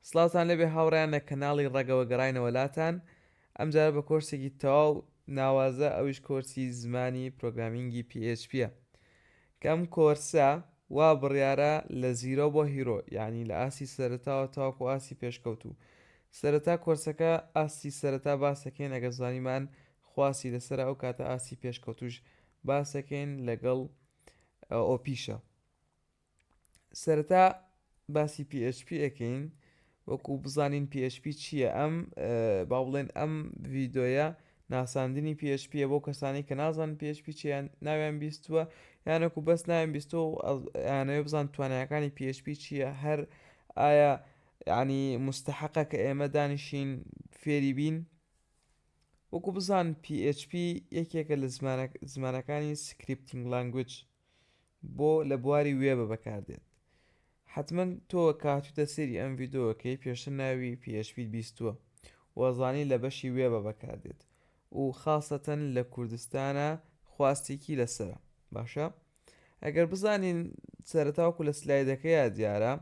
سڵاتان لەبێ هاوڕیان لە کەناڵی ڕێگەوە گەڕاینەوەلاتان ئەمجارە بە کۆرسێکی تەواو ناوازە ئەویش کۆرسی زمانی پرۆگرامینگی PHP-ە کەم کۆرسە وا بڕیارە لە زیرۆ بۆ هیرۆ یعنی لە ئاسی سەرەتاوە تاواکو ئاسی پێشکەوتوو سەرەتا کۆرسەکە ئاسی سەرەتا باسەکەین ئەگە زانیمان خواسی لەسەر ئەو کاتە ئاسی پێشکەوتوش باسەکەین لەگەڵ ئۆپیشە سەرەتا باسی PHP ئەەکەین وەکو بزانین PHP چییە با بڵێن ئەم ڤیدۆیە ناساندنی PHP بۆ کەسانی کە نازان PHP چیان ناویان بیستووە یانەکو بەس ناویان بیستۆ یانەوێ بزان توانایەکانی PHP چییە هەر ئایا ینی مستحقە کە ئێمە دانیشین فێری بین وەکو بزان PHP یەکێکە لە زمانەکانی سکریپتینگ لانگویج بۆ لە بواری وێبە بەکاردێت حتمما تۆ کاتوتە سێری ئەم ڤیدۆەکەی پێشتر ناوی PHP بیستووە وەزانی لە بەشی وێبە بەکاردێت و خاستەن لە کوردستانە خواستێکی لەسرە باشە ئەگەر بزانین سەرەتاوەکو لە سلایدەکەیە دیارە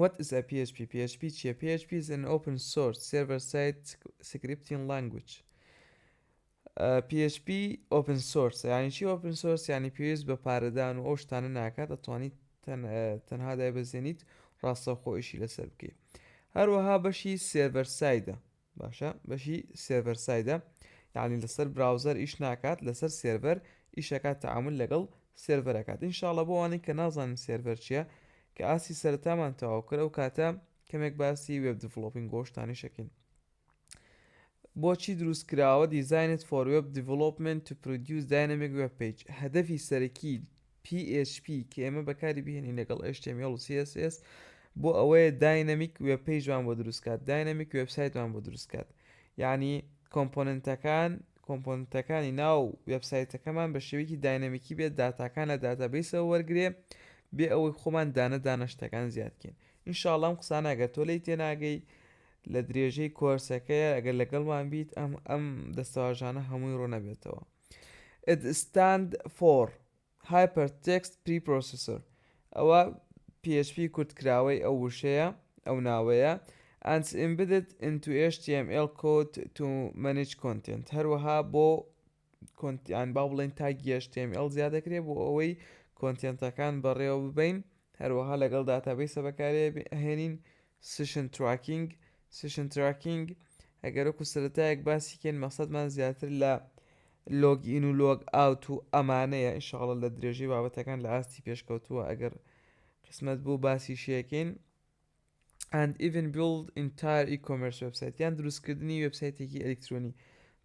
What is a PHP? PHP چیە؟ PHP is an open source server-side scripting language. PHP open source یعنی چی open source یعنی پێویست بە پارەدان و ئەو شتانە ناکات ئەتوانیت تەنها دایبەزێنیت ڕاستەوخۆیشی لەسەر بکەیت هەروەها بەشی سێڤەر سایدە باشە بەشی سێڤەر سایدە یعنی لەسەر براوزەر ئیش ناکات لەسەر سێڤەر ئیشەکات تەعامل لەگەڵ سێڤەرەکات ئینشاڵڵە بۆ ئەوانەی کە نازانن سێڤەر چییە کە ئاسی سەرەتامان تەواو کرد ئەو کاتە کەمێک باسی وێب دیڤلۆپینگ گۆشتانی شەکەین بۆچی دروستکراوە Designed for Web Development to Produce Dynamic Web Page هەدەفی سەرەکی PHP کە ئێمە بەکاری بهێنین لەگەڵ HTML و CSS بۆ ئەوەیە داینەمیک وێب پێیجوان بۆ دروستکات داینەمیک وێبسایتوان بۆ دروستکات یعنی کۆمپۆننتەکانی ناو وێبسایتەکەمان بە شێوەیەکی داینەمیکی بێت داتاکان لە داتابیسەوە وەرگێ بێ ئەوەی خۆمان دانە شتەکان زیادکەین ئینشاڵڵا ئەم قسانە ئەگەر تۆ لەی تێناگەی لە درێژەی کۆرسەکەیە ئەگەر لەگەڵمان بیت ئەم دەستەواژانە هەمووی ڕۆ نەبێتەوە It stand for Hypertext Preprocessor ئەوە PHP کورتکراوەی ئەو وشەیە ئەو ناوەیە and it's embedded into HTML code to manage content هەروەها بۆ یان با بڵێن تاگی HTML زیاد دەکرێت بۆ ئەوەی کۆنتێنتەکان بەڕێوە ببین هەروەها لەگەڵ داتابیسە بەکارێ هێنین سشن تراکینگ ئەگەر وەکو سەرەتایەک باسیکەین مەقسەدمان زیاتر لە لۆگئین و لۆگ ئاوت و ئەمانەیە ئینشاڵڵە لە درێژەی بابەتەکان لە ئاستی پێشکەوتووە ئەگەر قسمەت بوو باسی شیەکەین and even build entire e-commerce website یان دروستکردنی وێبسایتێکی ئەلکترۆنی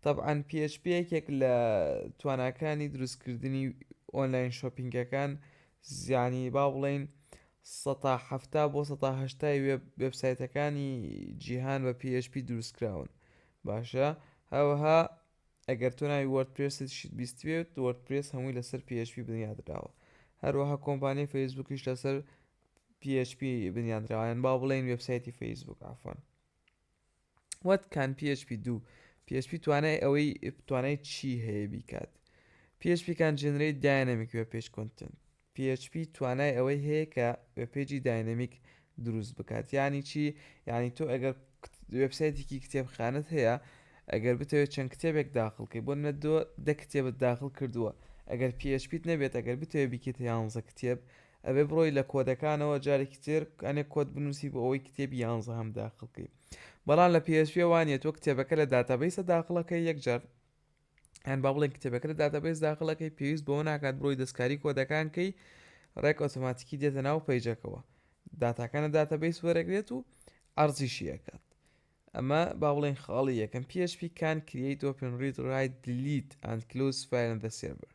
طبعاً PHP یەکێک لە تواناکانی دروستکردنی ئۆنلاین شۆپینگەکان زیانی با بڵێن ١٧٠ بۆ ١٨ وێبسایتەکانی جیهان بە PHP دروستکراون باشە هەوەها ئەگەر تۆ ناوی وەردپرێست بیستوێت وەردپرێس هەمووی لەسەر PHP بنیادراوە هەروەها کۆمپانیای فەیسبووکیش لەسەر PHP بنیادراوە با بڵێن وێبسایتی فەیسبووک عەفوان What can PHP do? PHP توانای چی هەیە بیکات PHP can generate dynamic web page content PHP توانای ئەوەی هەیە کە وێبپێجی داینەمیک دروست بکات یعنی چی یعنی تۆ ئەگەر وێبسایتێکی کتێبخانت هەیە ئەگەر بتەوێت چەند کتێبێک داخڵکەی بۆ نەدۆ 10 کتێبت داخڵ کردووە ئەگەر PHPت نەبێت ئەگەر بتەوێت بیکێتە 11 کتێب ئەبێ بڕۆی لە کۆدەکانەوە جارێکی تر ئەنێ کۆد بنووسی بۆ ئەوەی کتێبی 11 هەم داخڵکەی بەڵام لە PHP وانە تۆ کتێبەکە لە داتابیسە داخڵەکەی یەکجار هەن با بڵێن کتێبەکە لە داتابیس داخڵەکەی پێویست بۆ ناکات بڕۆی دەستکاری کۆدەکانکەی ڕێک ئۆتۆماتیکی دێتە ناو پەیجەکەوە داتاکانە داتابیس وەرەگرێت و ئەرزیشی ئەکات ئەمە با بڵێن خاڵی یەکەم PHP can create open read write delete and close file in the server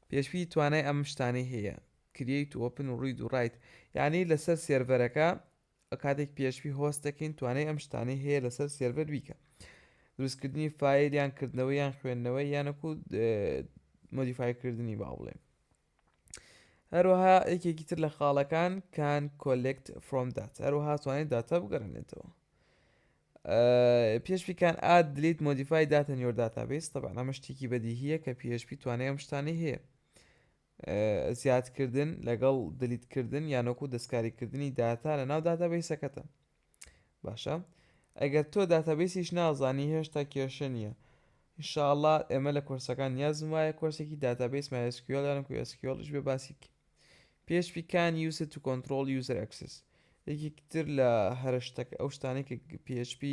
PHP توانای ئەم شتانەی هەیە create open read write یعنی لەسەر سێرڤەرەکە کاتێک PHP هۆست دەکەین توانای ئەم شتانەی هەیە لەسەر سێرڤەر بیکە دروستکردنی فایل یان کردنەوەی یان خوێندنەوەی یانەکو مۆدیفایکردنی با بڵێن هەروەها یەکێکی تر لە خاڵەکان can collect from data هەروەها توانێت داتا بگەڕێنێتەوە PHP can add delete modify data in your database طبعا ئەمە شتێکی بەدیهیە کە PHP توانای ئەم شتانەی هەیە زیادکردن لەگەڵ دلیتکردن یانۆکو دەستکاریکردنی داتا لە ناو داتابیسەکەتە باشە ئەگەر تۆ داتابیسیش نازانی هێشتا کێشە نییە ئینشاءالله ئێمە لە کورسەکان نیازم وایە کورسێکی داتابیس MySQL یان SQLش بێ باسی PHP can use it to control user access یەکێکتر لە هەرە شتەکە ئەو شتانەی کە PHP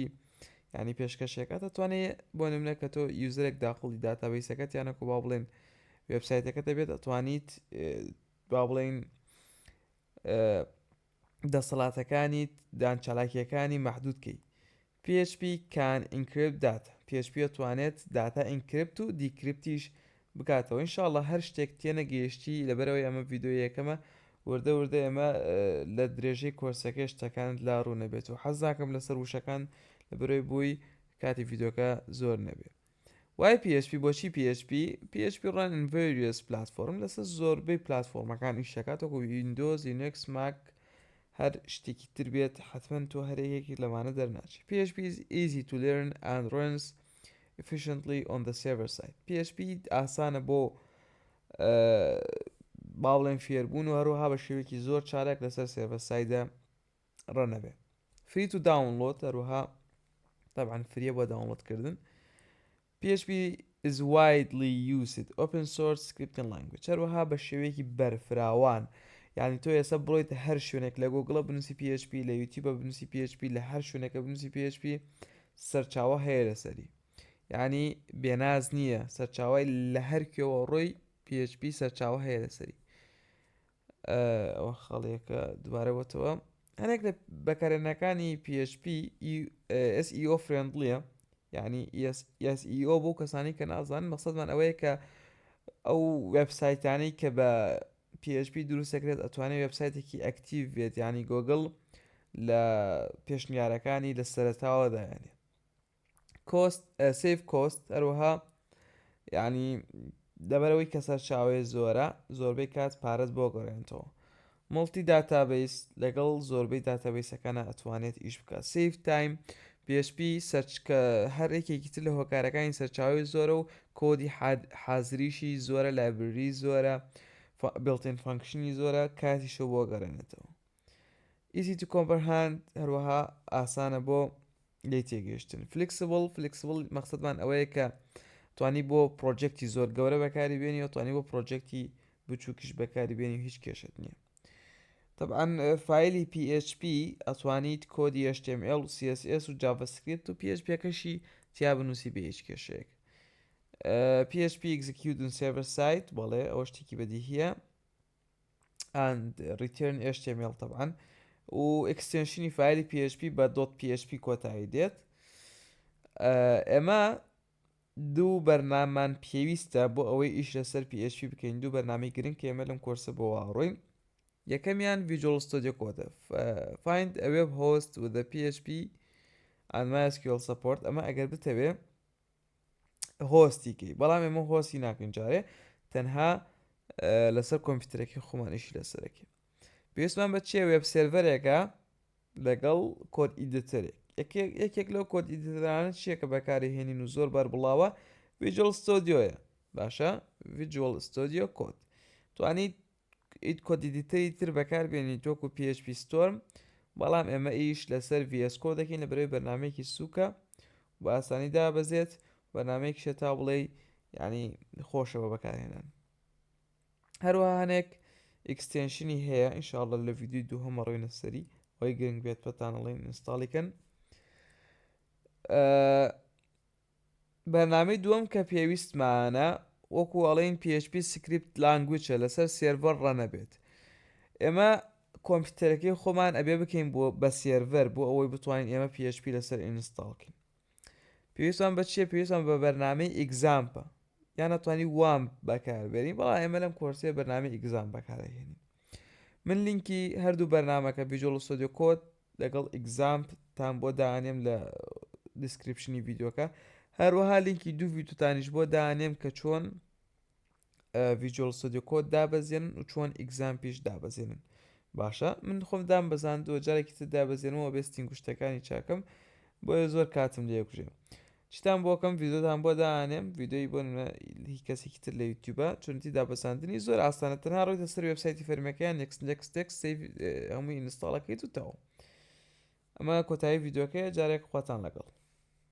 ینی پێشکەشەکە دەتوانێت بۆ نمونە کە تۆ یوزرێک داخڵی داتابیسەکەت یانەکو با بڵێن وێبسایتەکە دەبێت ئەتوانیت با بڵێن دەسەڵاتەکانی دان چالاکیەکانی مەحدودکەی PHP can encrypt data PHP دەتوانێت داتا ئینکریپت و دیکریپتیش بکاتەوە ئینشاءالله هەر شتێک تێنەگەیشتی لەبەرەوەی ئەمە ڤیدۆ یەکەمە وردە ئێمە لە درێژەی کۆرسەکەی شتەکانت لا ڕوو نەبێت و حەز ناکەم لەسەر وشەکان لەبەرەوەی بووی کاتی ڤیدۆکە زۆر نەبێت وای PHP بۆچی PHP ڕان in various platform لەسەر زۆربەی پلاتفۆرمەکان ئیشەکات وەکو Windows Linux Mac هەر شتێکی تر بێت حتمما تۆ هەرەیەکی لەمانە دەرناچی PHP is easy to learn and runs efficiently on the server side PHP ئاسانە بۆ باڵێن فێربوون و هەروەها بە شێوەیەکی زۆر چالاک لەسەر سێڤەر سایدە ڕەنەبێ free to download هەروەها طبعا فریە بۆ داونلۆدکردن PHP is widely used open source scripting language هەروەها بە شێوەیەکی بەرفراوان یعنی تۆ ئێستا بڕۆیتە هەر شوێنێک لە گۆگڵە بنووسی PHP لە یوتیوبە بنووسی PHP لە هەر شوێنەکە بنووسی PHP سەرچاوە هەیە لەسەری یعنی بێناز نییە سەرچاوای لە هەر کوێوە ڕۆی PHP سەرچاوە هەیە لەسەری ئەوە خەڵیەکە دووبارە بۆتەوە هەنێک لە بەکارهێنەکانی PHP SEO friendlyە یعنی SEO بۆ کەسانی کە نازانن مەقسەدمان ئەوەیە کە ئەو وێبسایتانەی کە بە PHP دروستەکرێت ئەتوانێت وێبسایتێکی ئەکتیڤ بێت ینی گۆگڵ لە پێشنیارەکانی لە سەرەتاوەدا ینی سیف کۆست هەروەها ینی لەبەرەوەی کە سەرچاوەیە زۆرە زۆربەی کات پارەت بۆ گەڕێنێتەوە مڵتی داتابیس لەگەڵ زۆربەی داتابیسەکانە ئەتوانێت ئیش بکات سیف تایم PHP سەرچکە هەر یەکێکی تر لە هۆکارەکانی سەرچاوی زۆرە و کۆدی حازریشی زۆرە لایبرری زۆرە built-in فانکشنی زۆرە کاتیشە بۆ گەڕێنێتەوە easy to comprehend هەروەها ئاسانە بۆ لی تێگەیشتن flexible مەقسەدمان ئەوەیە کە توانی بۆ پرۆجێکتی زۆر گەورە بەکاری بێنی و توانی بۆ پرۆجێکتی بچووکیش بەکاری بێنی و هیچ کێشت نییە طبعا فایلی PHP ئەتوانیت کۆدی HTML و CSS و JavaScript و PHP کەشی تیا بنووسی بە هیچ کێشەیەک PHP execute on server side بەڵێ ئەوە شتێکی بەدیهیە and return HTML طبعا و extensioni فایلی PHP بە .php کۆتایی دێت ئێمە دوو بەرنامان پێویستە بۆ ئەوەی ئیش لەسەر PHP بکەین دوو بەرنامەی گرنگ کە ئێمە لەم کۆرسە بۆ واڕۆین یەکەمیان Visual Studio Code find a web host with a PHP and MySQL support ئەمە ئەگەر بتەوێ هۆستیکەی بەڵام ئێمە هۆستی ناکەین جارێ تەنها لەسەر کۆمپیوتەرێکی خۆمانیشی لەسەرەکە پێویستمان بە چیە وێب سێرڤەرێکە لەگەڵ کۆد ئیدیتەرێک یەکێک لەو کۆد ئیدیتەرانە چییە کە بەکارهێنین و زۆر بەربڵاوە Visual Studioیە باشە Visual Studio Code توانیت کۆد ئیدیتەری تر بەکاربێنیت وەکو PHP Storm بەڵام ئێمە ئیش لەسەر VS Code دەکەین لەبەرەوەی بەرنامەیەکی سووکە بە ئاسانی دابەزێت بەرنامەیەکیشە تا بڵێ ینی خۆشەوە بەکارهێنان هەروەها هەنێک ئەکستێنشنی هەیە ئینشاءالله لە ڤیدیۆی دووهەمە ڕۆینە سەری ئەوەی گرنگ بێت پەتانەڵێن ئینستاڵیکەن بەرنامەی دووەم کە پێویستمانە وەکو ئەڵێن PHP سکریپت لانگویجە لەسەر سێرڤەر ڕەنەبێت ئێمە کۆمپیوتەرەکەی خۆمان ئەبێ بکەین بۆ بە سێرڤەر بۆ ئەوەی بتوانین ئێمە PHP لەسەر ئینستاڵکەین پێویستمان بە چیە پێویستمان بە بەرنامەی ئیگزامپە یان نەتوانی وام بەکاربێنین بەڵام ئێمە لەم کۆرسێ بەرنامەی ئیگزام بەکارهێنین من لینکی هەردوو بەرنامەکە Visual Studio Code لەگەڵ ئیگزامپتان بۆ دانێم لە دیسکریپشنی ڤیدیۆکە هەروەها لینکی دوو ڤیدیۆتانیش بۆ دانێم کە چۆن Visual Studio Code دابەزێنن و چۆن ئیگزامپیش دابەزێنن باشە من خۆم دام بەزاندووە جارێکی تر دابەزێنەوە بێستین گوشتەکانی چاکەم بۆیە زۆر کاتم لێکوژێ چتان بۆکەم ڤیدۆتان بۆ دانێم ڤیدۆی بۆ هیچ کەسێکی تر لە یوتیوبە چۆنتی دابەزاندنی زۆر ئاسانە تەنها ڕۆیتە سەر وێبسایتی فەرمیەکەیان نێکس هەمووی ئینستاڵەکەیت و تەواو ئەمە کۆتایی ڤیددیوەکەی جارێک خواتان لەگەڵ